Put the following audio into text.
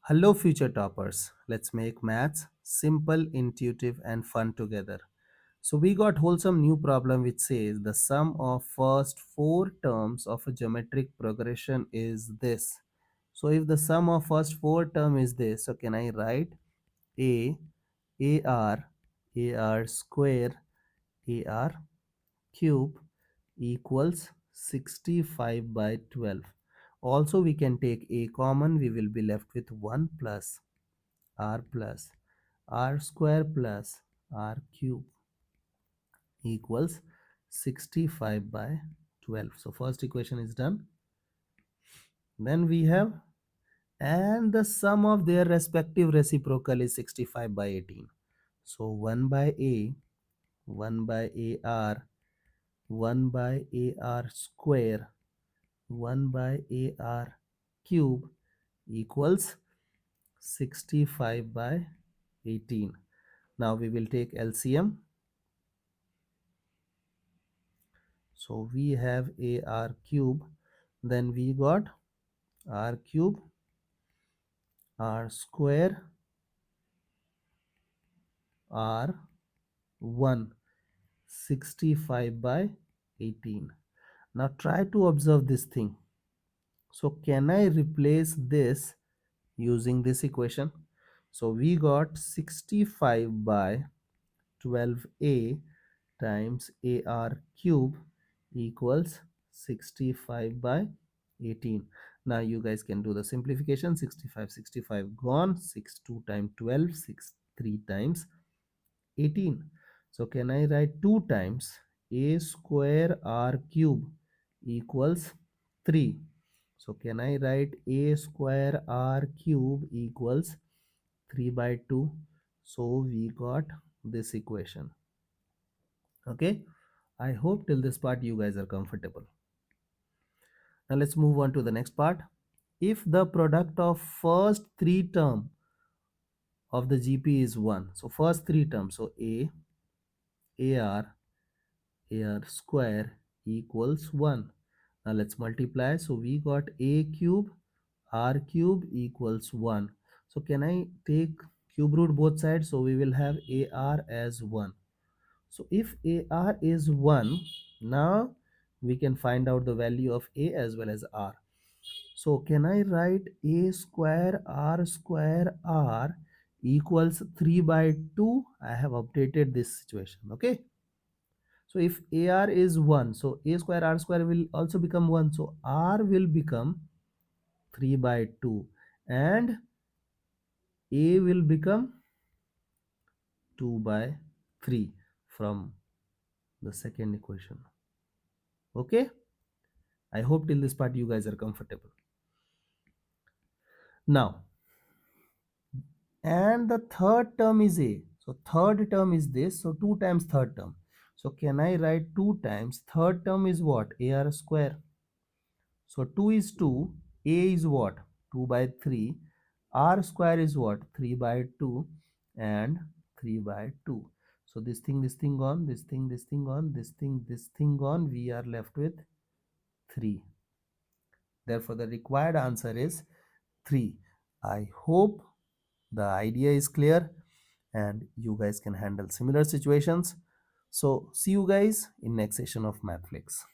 Hello, future toppers. Let's make maths simple, intuitive, and fun together. So, we got wholesome new problem which says the sum of first four terms of a geometric progression is this. So, if the sum of first four term is this, so can I write A, AR, AR square, AR cube equals 65 by 12. Also, we can take A common, we will be left with 1 plus r square plus r cube equals 65 by 12. So first equation is done. Then we have, and the sum of their respective reciprocal is 65 by 18. So 1 by a, 1 by ar, 1 by ar square, 1 by ar cube equals 65 by 18. Now we will take LCM. So we have ar cube, then we got r cube, r square, r 1, 65 by 18. Now try to observe this thing. So can I replace this using this equation? So we got 65 by 12a times ar cube equals 65 by 18. Now you guys can do the simplification. 65 gone, 6 2 times 12, 6 3 times 18. So can I write 2 times a square r cube equals 3. So can I write a square r cube equals 3 by 2. So we got this equation. Okay, I hope till this part you guys are comfortable. Now let's move on to the next part. If the product of first three term of the GP is 1, so first three terms, so a, ar, ar square equals 1. Now let's multiply. So we got a cube, r cube equals 1. So can I take cube root both sides? So we will have ar as 1. So if ar is 1, now we can find out the value of a as well as r. So can I write a square r equals 3 by 2? I have updated this situation. Okay. So if ar is 1, so a square r square will also become 1. So r will become 3 by 2 and a will become 2 by 3 from the second equation. Okay. I hope till this part you guys are comfortable. Now, and the third term is a. So third term is this. So 2 times third term. So can I write 2 times third term is what? ar square. So 2 is 2. A is what? 2 by 3. R square is what? 3 by 2 and 3 by 2. So this thing gone, this thing gone, this thing gone. We are left with 3. Therefore, the required answer is 3. I hope the idea is clear and you guys can handle similar situations. So see you guys in next session of Mathflix.